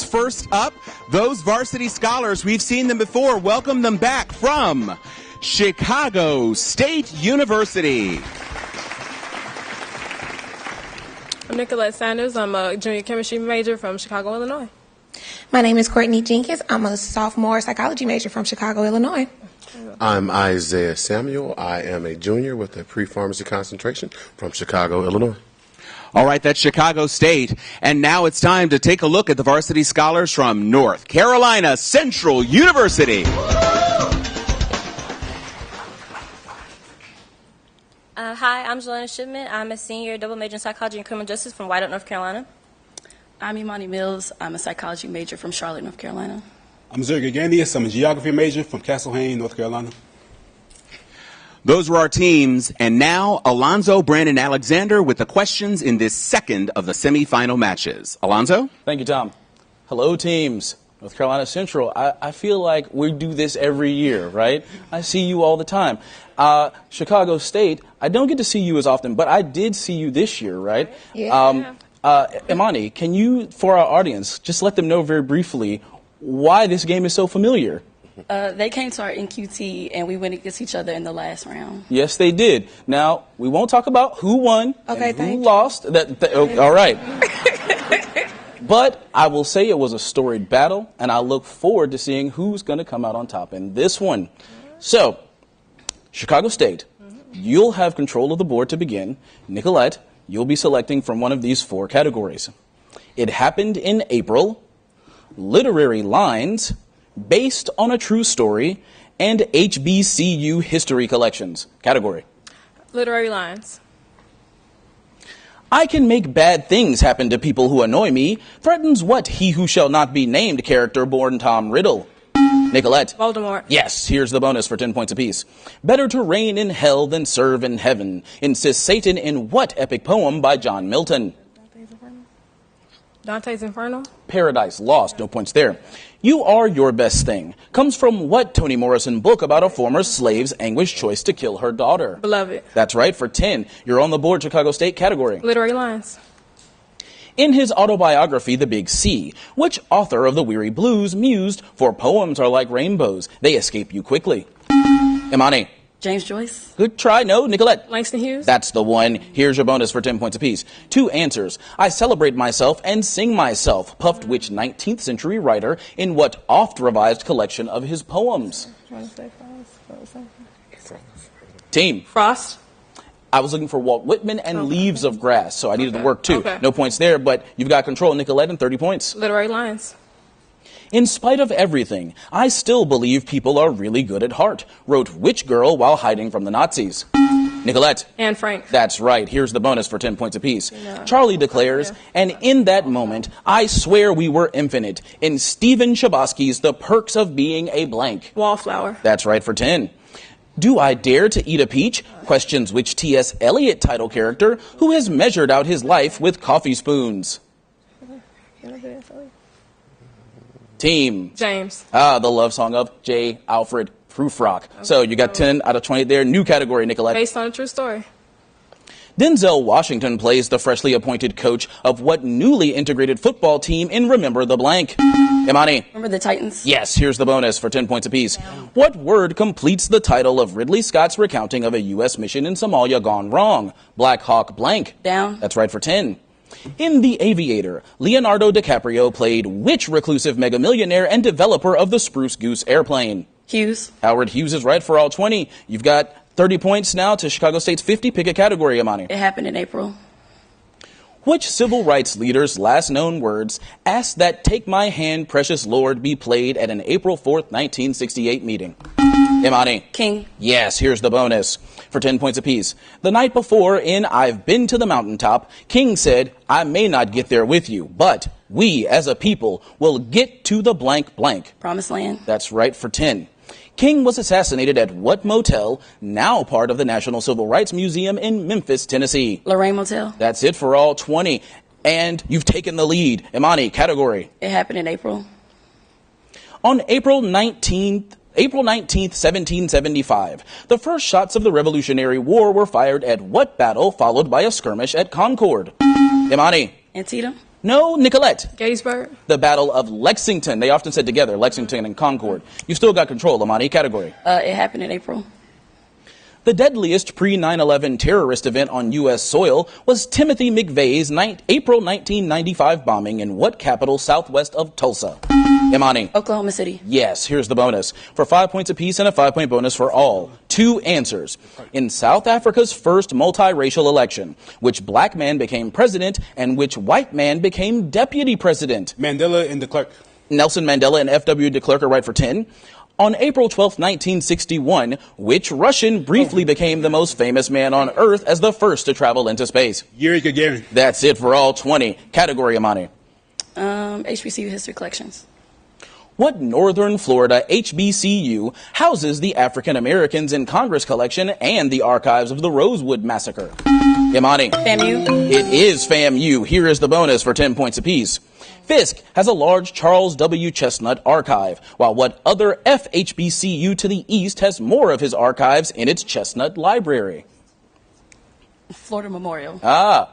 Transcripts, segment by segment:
First up, those varsity scholars, we've seen them before. Welcome them back from Chicago State University. I'm Nicolette Sanders. I'm a junior chemistry major from Chicago, Illinois. My name is Courtney Jenkins. I'm a sophomore psychology major from Chicago, Illinois. I'm Isaiah Samuel. I am a junior with a pre-pharmacy concentration from Chicago, Illinois. All right, that's Chicago State. And now it's time to take a look at the varsity scholars from North Carolina Central University. Hi, I'm Jelena Shipman. I'm a senior double major in psychology and criminal justice from White Oak, North Carolina. I'm Imani Mills. I'm a psychology major from Charlotte, North Carolina. I'm Zerga Gandius. I'm a geography major from Castle Hayne, North Carolina. Those were our teams, and now Alonzo Brandon Alexander with the questions in this second of the semifinal matches. Alonzo? Thank you, Tom. Hello, teams. North Carolina Central. I feel like we do this every year, right? I see you all the time. Chicago State, I don't get to see you as often, but I did see you this year, right? Yeah. Imani, can you, for our audience, just let them know very briefly why this game is so familiar? They came to our NQT, and we went against each other in the last round. Yes, they did. Now, we won't talk about who won and who lost. All right. But I will say it was a storied battle, and I look forward to seeing who's going to come out on top in this one. So, Chicago State, you'll have control of the board to begin. Nicolette, you'll be selecting from one of these four categories. It happened in April, literary lines, based on a true story, and HBCU history collections. Category. Literary lines. I can make bad things happen to people who annoy me. Threatens what he who shall not be named character born Tom Riddle. Nicolette. Voldemort. Yes, here's the bonus for 10 points apiece. Better to reign in hell than serve in heaven, insists Satan in what epic poem by John Milton? Dante's Inferno. Paradise Lost, no points there. You are your best thing comes from what Toni Morrison book about a former slave's anguished choice to kill her daughter? Beloved. That's right, for 10. You're on the board, Chicago State category. Literary lines. In his autobiography, The Big C, which author of the Weary Blues mused, for poems are like rainbows, they escape you quickly? Imani. James Joyce. Good try. No, Nicolette. Langston Hughes. That's the one. Here's your bonus for 10 points apiece. 2 answers. I celebrate myself and sing myself, puffed which 19th century writer in what oft-revised collection of his poems? Team. Frost. I was looking for Walt Whitman and Leaves of Grass, so I needed to work too. Okay. No points there, but you've got control, Nicolette, and 30 points. Literary lines. In spite of everything, I still believe people are really good at heart, wrote which girl while hiding from the Nazis? Nicolette. Anne Frank. That's right. Here's the bonus for 10 points apiece. Charlie declares, and in that moment, I swear we were infinite. In Stephen Chbosky's The Perks of Being a Blank. Wallflower. That's right for 10. Do I dare to eat a peach? Questions which T.S. Eliot title character who has measured out his life with coffee spoons. Team. James. The love song of J. Alfred Prufrock. So you got 10 out of 20 there. New category, Nicolette. Based on a true story. Denzel Washington plays the freshly appointed coach of what newly integrated football team in Remember the Blank? Imani. Remember the Titans? Yes, here's the bonus for 10 points apiece. What word completes the title of Ridley Scott's recounting of a U.S. mission in Somalia gone wrong? Black Hawk blank. Down. That's right for 10. In The Aviator, Leonardo DiCaprio played which reclusive megamillionaire and developer of the Spruce Goose airplane? Hughes. Howard Hughes is right for all 20. You've got 30 points now to Chicago State's 50. Pick a category, Imani. It happened in April. Which civil rights leader's last known words asked that Take My Hand, Precious Lord be played at an April 4th, 1968 meeting? Imani. King. Yes, here's the bonus for 10 points apiece. The night before in I've Been to the Mountaintop, King said, I may not get there with you, but we as a people will get to the blank blank. Promised Land. That's right for 10. King was assassinated at what motel, now part of the National Civil Rights Museum in Memphis, Tennessee? Lorraine Motel. That's it for all 20. And you've taken the lead. Imani, category. It happened in April. On April 19th, 1775, the first shots of the Revolutionary War were fired at what battle followed by a skirmish at Concord? Imani. Antietam. No, Nicolette. Gettysburg. The Battle of Lexington. They often said together, Lexington and Concord. You still got control, Imani. Category. It happened in April. The deadliest pre-9/11 terrorist event on U.S. soil was Timothy McVeigh's April 1995 bombing in what capital southwest of Tulsa? Imani. Oklahoma City. Yes, here's the bonus. For 5 points apiece and a 5-point bonus for all. 2 answers. In South Africa's first multiracial election, which black man became president and which white man became deputy president? Mandela and de Klerk. Nelson Mandela and F.W. de Klerk are right for 10. On April 12, 1961, which Russian briefly became the most famous man on Earth as the first to travel into space? Yuri Gagarin. That's it for all 20. Category, Imani. HBCU History Collections. What Northern Florida HBCU houses the African Americans in Congress collection and the archives of the Rosewood Massacre? Imani. FAMU. It is FAMU. Here is the bonus for 10 points apiece. Fisk has a large Charles W. Chestnut archive, while what other FHBCU to the east has more of his archives in its Chestnut Library? Florida Memorial.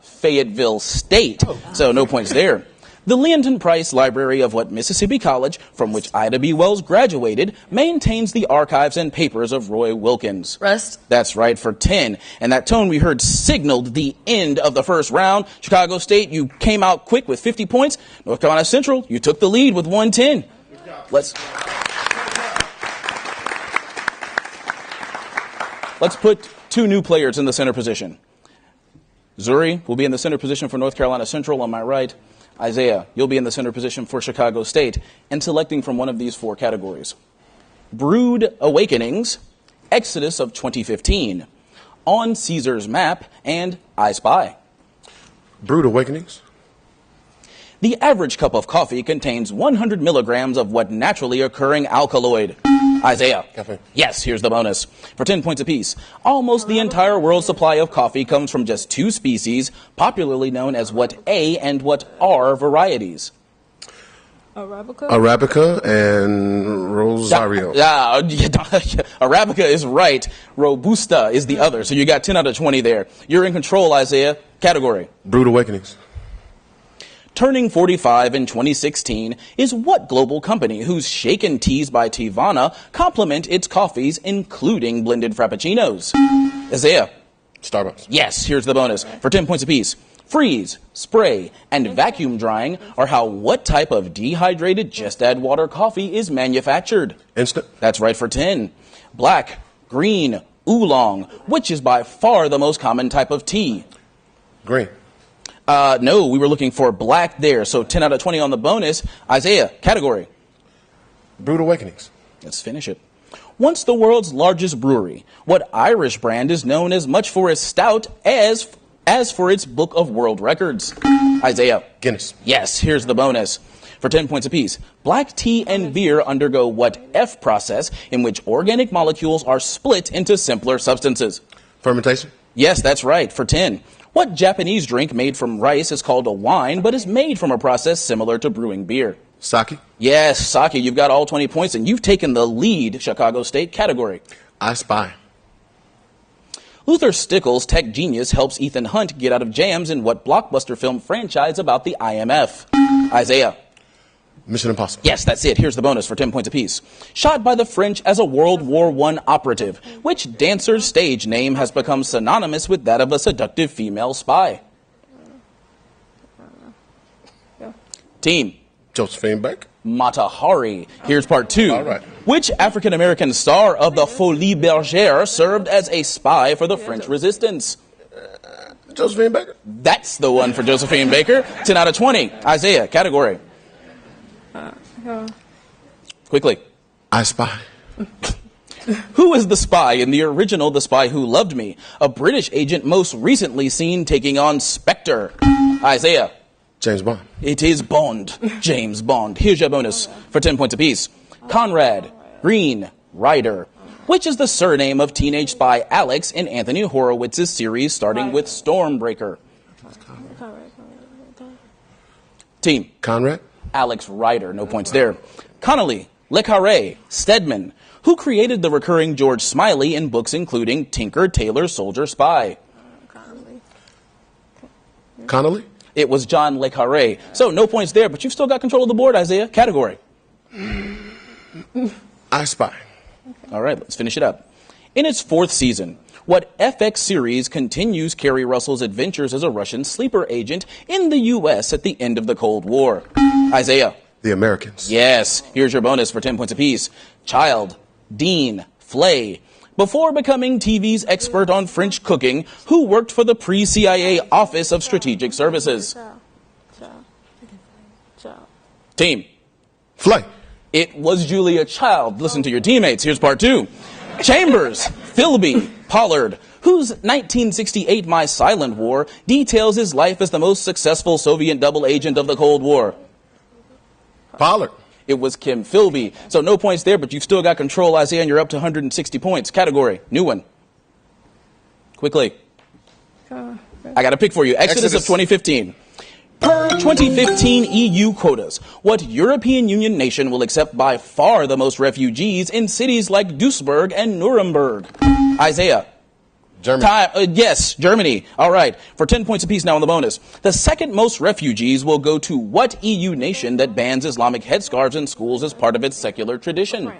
Fayetteville State. So no points there. The Leonton Price Library of what Mississippi College, from which Ida B. Wells graduated, maintains the archives and papers of Roy Wilkins. Rust. That's right for 10. And that tone we heard signaled the end of the first round. Chicago State, you came out quick with 50 points. North Carolina Central, you took the lead with 110. Let's put 2 new players in the center position. Zuri will be in the center position for North Carolina Central on my right. Isaiah, you'll be in the center position for Chicago State and selecting from one of these 4 categories. Brood Awakenings, Exodus of 2015, On Caesar's Map, and I Spy. Brood Awakenings. The average cup of coffee contains 100 milligrams of what naturally occurring alkaloid? Isaiah. Caffeine. Yes, here's the bonus. For 10 points apiece, almost the entire world's supply of coffee comes from just 2 species, popularly known as what A and what R varieties? Arabica. Arabica and Rosario. Arabica is right. Robusta is the other. So you got 10 out of 20 there. You're in control, Isaiah. Category. Brood Awakenings. Turning 45 in 2016 is what global company whose shaken teas by Tivana complement its coffees, including blended frappuccinos? Isaiah. Starbucks. Yes, here's the bonus. For 10 points apiece. Freeze, spray, and vacuum drying are how what type of dehydrated just add water coffee is manufactured? Instant. That's right for 10. Black, green, oolong, which is by far the most common type of tea? Green. No, we were looking for black there. So 10 out of 20 on the bonus. Isaiah, category. Brood Awakenings. Let's finish it. Once the world's largest brewery, what Irish brand is known as much for its stout as for its Book of World Records? Isaiah. Guinness. Yes, here's the bonus. For 10 points apiece, black tea and beer undergo what F process in which organic molecules are split into simpler substances? Fermentation. Yes, that's right. For 10. What Japanese drink made from rice is called a wine, but is made from a process similar to brewing beer? Sake. Yes, sake. You've got all 20 points, and you've taken the lead, Chicago State. Category. I Spy. Luther Stickles' tech genius helps Ethan Hunt get out of jams in what blockbuster film franchise about the IMF? Isaiah. Mission Impossible. Yes, that's it. Here's the bonus for 10 points apiece. Shot by the French as a World War I operative, which dancer's stage name has become synonymous with that of a seductive female spy? Team. Josephine Baker. Mata Hari. Here's part 2. All right. Which African-American star of the Folie Bergère served as a spy for the French resistance? Josephine Baker. That's the one for Josephine Baker. 10 out of 20. Isaiah, category. Quickly. I Spy. Who is the spy in the original The Spy Who Loved Me? A British agent most recently seen taking on Spectre. Isaiah. James Bond. It is Bond. James Bond. Here's your bonus for 10 points apiece. Conrad, Green, Ryder. Which is the surname of teenage spy Alex in Anthony Horowitz's series starting with Stormbreaker? Team. Conrad. Alex Ryder. No points there. Connolly, Le Carré, Stedman. Who created the recurring George Smiley in books including Tinker, Tailor, Soldier, Spy? Connolly. It was John Le Carre. So no points there, but you've still got control of the board, Isaiah. Category. I Spy. All right, let's finish it up. In its 4th season, what FX series continues Kerry Russell's adventures as a Russian sleeper agent in the U.S. at the end of the Cold War? Isaiah. The Americans. Yes, here's your bonus for 10 points apiece. Child, Dean, Flay. Before becoming TV's expert on French cooking, who worked for the pre-CIA Office of Strategic Services? Team. Flay. It was Julia Child. Listen to your teammates. Here's part 2. Chambers, Philby, Pollard, whose 1968 My Silent War details his life as the most successful Soviet double agent of the Cold War. Pollard. It was Kim Philby. So no points there, but you've still got control, Isaiah, and you're up to 160 points. Category, new one. Quickly. I got a pick for you. Exodus of 2015. Per 2015 EU quotas, what European Union nation will accept by far the most refugees in cities like Duisburg and Nuremberg? Isaiah. Germany. Yes, Germany. All right. For 10 points apiece now on the bonus. The second most refugees will go to what EU nation that bans Islamic headscarves in schools as part of its secular tradition?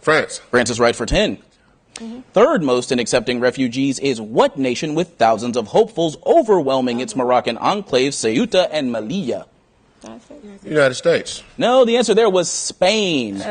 France. France is right for 10. Third most in accepting refugees is what nation with thousands of hopefuls overwhelming its Moroccan enclaves Ceuta and Melilla? United States. No, the answer there was Spain. You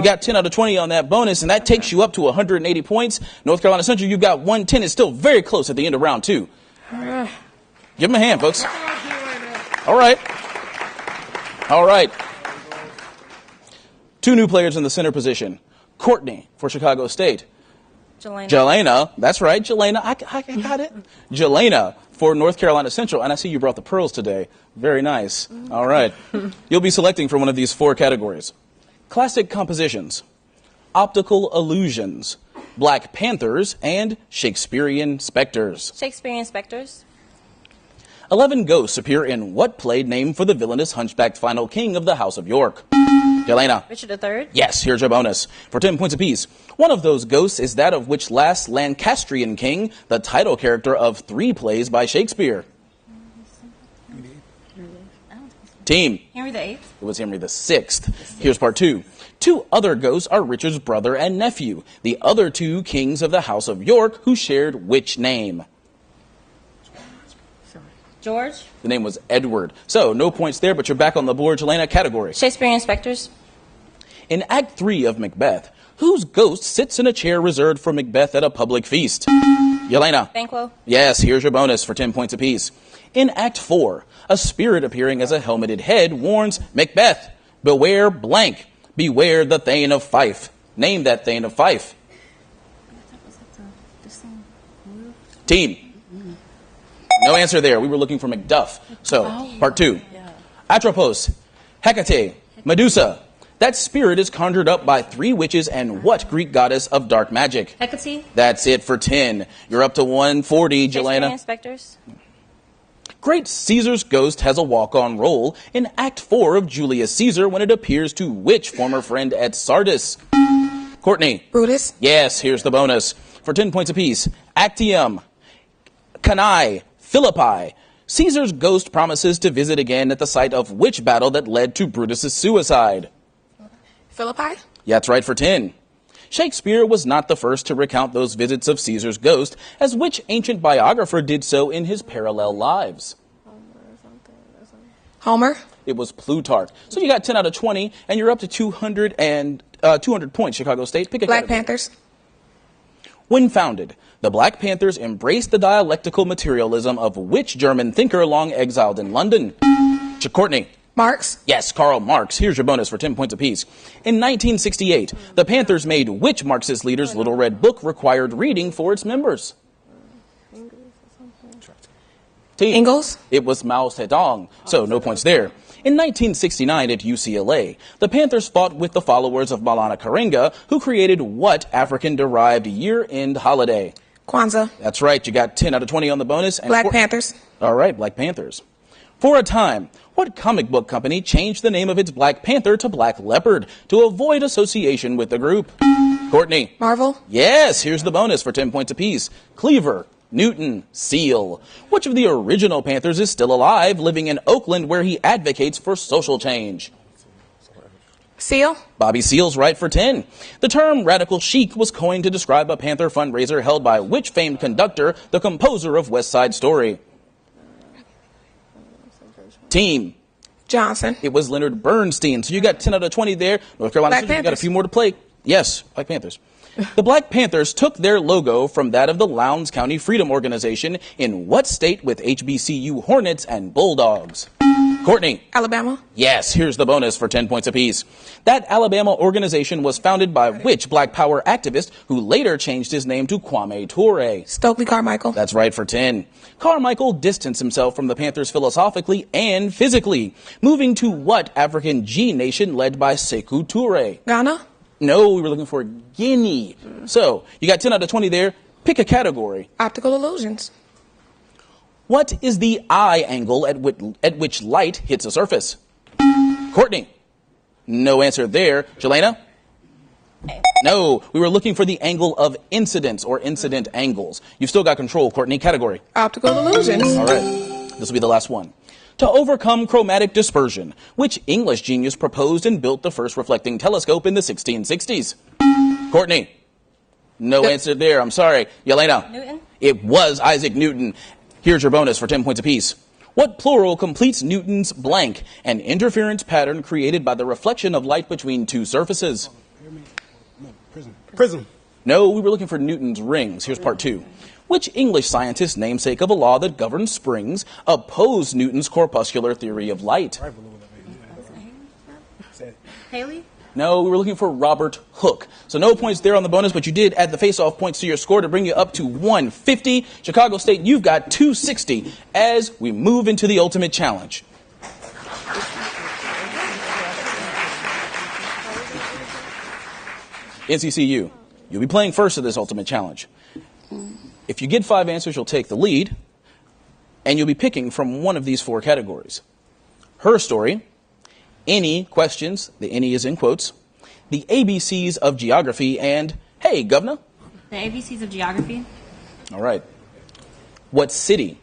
got 10 out of 20 on that bonus, and that takes you up to 180 points. North Carolina Central, you've got 110. It's still very close at the end of round 2. Give them a hand, folks. All right. All right. 2 new players in the center position. Courtney for Chicago State. Jelena, that's right, Jelena, I got it. Jelena for North Carolina Central, and I see you brought the pearls today. Very nice. All right. You'll be selecting from one of these 4 categories. Classic compositions, optical illusions, Black Panthers, and Shakespearean specters. Shakespearean specters. 11 ghosts appear in what play named for the villainous hunchbacked final king of the House of York? Jelena. Richard III. Yes, here's your bonus. For 10 points apiece. One of those ghosts is that of which last Lancastrian king, the title character of 3 plays by Shakespeare? Team. Henry VIII. It was Henry VI. Here's part 2. 2 other ghosts are Richard's brother and nephew, the other 2 kings of the House of York, who shared which name? George. The name was Edward. So, no points there, but you're back on the board. Jelena, category. Shakespearean specters. In Act 3 of Macbeth, whose ghost sits in a chair reserved for Macbeth at a public feast? Jelena. Banquo. Yes, here's your bonus for 10 points apiece. In Act 4, a spirit appearing as a helmeted head warns Macbeth, beware blank, beware the Thane of Fife. Name that Thane of Fife. Team. No answer there. We were looking for Macduff. So, part 2. Atropos, Hecate, Medusa. That spirit is conjured up by 3 witches and what Greek goddess of dark magic? Hecate. That's it for 10. You're up to 140, Shakespearean Jelena. specters. Great Caesar's ghost has a walk-on role in Act 4 of Julius Caesar when it appears to which former friend at Sardis? Courtney. Brutus. Yes, here's the bonus. For 10 points apiece. Actium, Cannae, Philippi. Caesar's ghost promises to visit again at the site of which battle that led to Brutus's suicide? Philippi. Yeah, that's right for 10. Shakespeare was not the first to recount those visits of Caesar's ghost, as which ancient biographer did so in his parallel lives? Homer. It was Plutarch. So you got 10 out of 20, and you're up to 200 points, Chicago State. Pick a Black category. Panthers. When founded, the Black Panthers embraced the dialectical materialism of which German thinker long exiled in London? Courtney. Marx. Yes, Karl Marx. Here's your bonus for 10 points apiece. In 1968, the Panthers made which Marxist leader's Little Red Book required reading for its members? Team. Engels. It was Mao Zedong, so no points there. In 1969 at UCLA, the Panthers fought with the followers of Maulana Karenga, who created what African-derived year-end holiday? Kwanzaa. That's right, you got 10 out of 20 on the bonus. And Black Panthers. All right, Black Panthers. For a time, what comic book company changed the name of its Black Panther to Black Leopard to avoid association with the group? Courtney. Marvel. Yes, here's the bonus for 10 points apiece. Cleaver, Newton, Seal. Which of the original Panthers is still alive, living in Oakland, where he advocates for social change? Seal. Bobby Seale's right for 10. The term radical chic was coined to describe a Panther fundraiser held by which famed conductor, the composer of West Side Story? Team. Johnson. It was Leonard Bernstein. So you got 10 out of 20 there. North Carolina, you got a few more to play. Yes, Black Panthers. The Black Panthers took their logo from that of the Lowndes County Freedom Organization in what state with HBCU Hornets and Bulldogs? Courtney. Alabama. Yes, here's the bonus for 10 points apiece. That Alabama organization was founded by which Black Power activist who later changed his name to Kwame Ture? Stokely Carmichael. That's right for 10. Carmichael distanced himself from the Panthers philosophically and physically, moving to what African G nation led by Sekou Touré? Ghana. No, we were looking for Guinea. So, you got 10 out of 20 there. Pick a category. Optical illusions. What is the eye angle at which light hits a surface? Courtney. No answer there. Jelena? No, we were looking for the angle of incidence or incident angles. You've still got control, Courtney. Category. Optical illusions. All right. This will be the last one. To overcome chromatic dispersion, which English genius proposed and built the first reflecting telescope in the 1660s? Courtney. No answer there. I'm sorry. Yelena. Newton? It was Isaac Newton. Here's your bonus for 10 points apiece. What plural completes Newton's blank, an interference pattern created by the reflection of light between two surfaces? Prism. No, we were looking for Newton's rings. Here's part 2. Which English scientist, namesake of a law that governs springs, opposed Newton's corpuscular theory of light? Haley? No, we were looking for Robert Hooke. So no points there on the bonus, but you did add the face-off points to your score to bring you up to 150. Chicago State, you've got 260 as we move into the ultimate challenge. NCCU, you'll be playing first of this ultimate challenge. If you get 5 answers, you'll take the lead, and you'll be picking from one of these 4 categories. Her story, any questions, the any is in quotes, the ABCs of geography, and, hey, Governor. The ABCs of geography. All right. What city,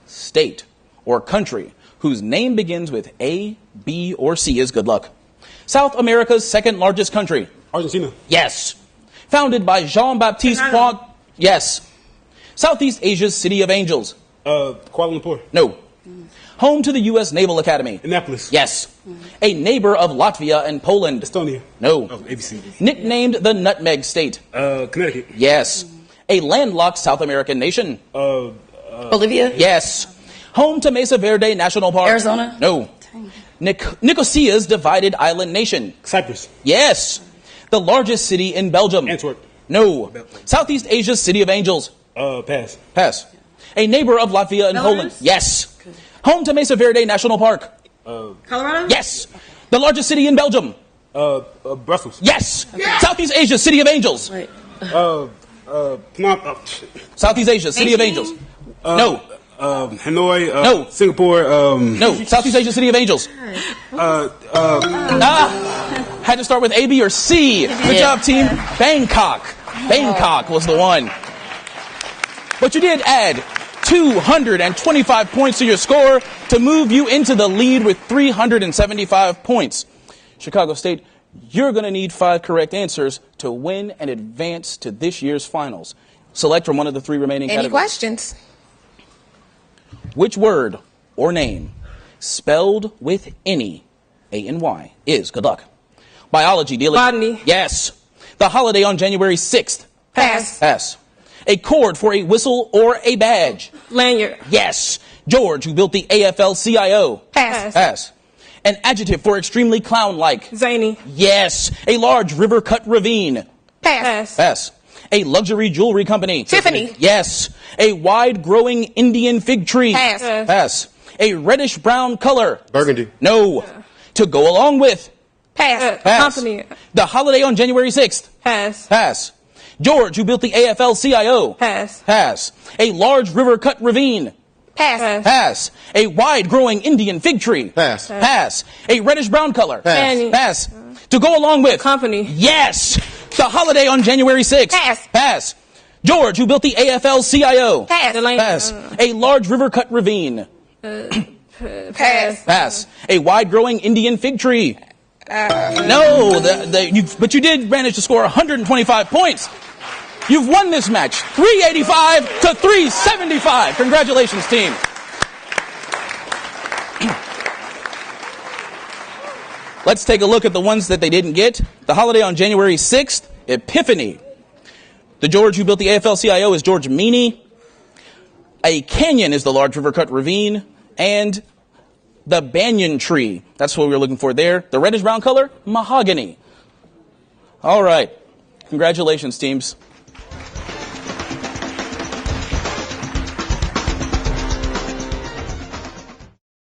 state, or country whose name begins with A, B, or C is good luck? South America's second largest country. Argentina. Yes. Founded by Jean-Baptiste Franck. Yes. Southeast Asia's City of Angels. Kuala Lumpur. No. Home to the U.S. Naval Academy. Annapolis. Yes. A neighbor of Latvia and Poland. Estonia. No. Oh, ABC. Nicknamed the Nutmeg State. Connecticut. Yes. A landlocked South American nation. Bolivia? Yes. Home to Mesa Verde National Park. Arizona? No. Nicosia's divided island nation. Cyprus. Yes. The largest city in Belgium. Antwerp. No. Southeast Asia's City of Angels. Pass. Pass. A neighbor of Latvia and Poland. Yes. Home to Mesa Verde National Park. Colorado? Yes. The largest city in Belgium. Brussels. Yes. Southeast Asia, City of Angels. Wait. Southeast Asia, City of Angels. No. Hanoi. No. Singapore. No. Southeast Asia, City of Angels. Had to start with A, B, or C. Good job, team. Bangkok. Bangkok was the one. But you did add 225 points to your score to move you into the lead with 375 points. Chicago State, you're going to need 5 correct answers to win and advance to this year's finals. Select from one of the 3 remaining Any categories. questions? Which word or name spelled with any, A-N-Y, is good luck? Biology, dealing. Botany. Yes. The holiday on January 6th. Pass. Pass. A cord for a whistle or a badge. Lanyard. Yes. George, who built the AFL-CIO. Pass. Pass. An adjective for extremely clown-like. Zany. Yes. A large river-cut ravine. Pass. Pass. Pass. A luxury jewelry company. Tiffany. Yes. A wide-growing Indian fig tree. Pass. Pass. A reddish-brown color. Burgundy. No. To go along with. Pass. Pass. Company. The holiday on January 6th. Pass. Pass. George, who built the AFL-CIO. Pass. Pass. A large river-cut ravine. Pass. Pass. A wide-growing Indian fig tree. Pass. Pass. A reddish-brown color. Pass. Pass. To go along with. Company. Yes. The holiday on January 6th. Pass. Pass. George, who built the AFL-CIO? Pass. Pass. A large river-cut ravine? Pass. Pass. A wide-growing Indian fig tree? No, but you did manage to score 125 points. You've won this match, 385 to 375. Congratulations, team. Let's take a look at the ones that they didn't get. The holiday on January 6th, Epiphany. The George who built the AFL-CIO is George Meany. A canyon is the large river-cut ravine. And the banyan tree. That's what we were looking for there. The reddish-brown color, mahogany. All right. Congratulations, teams.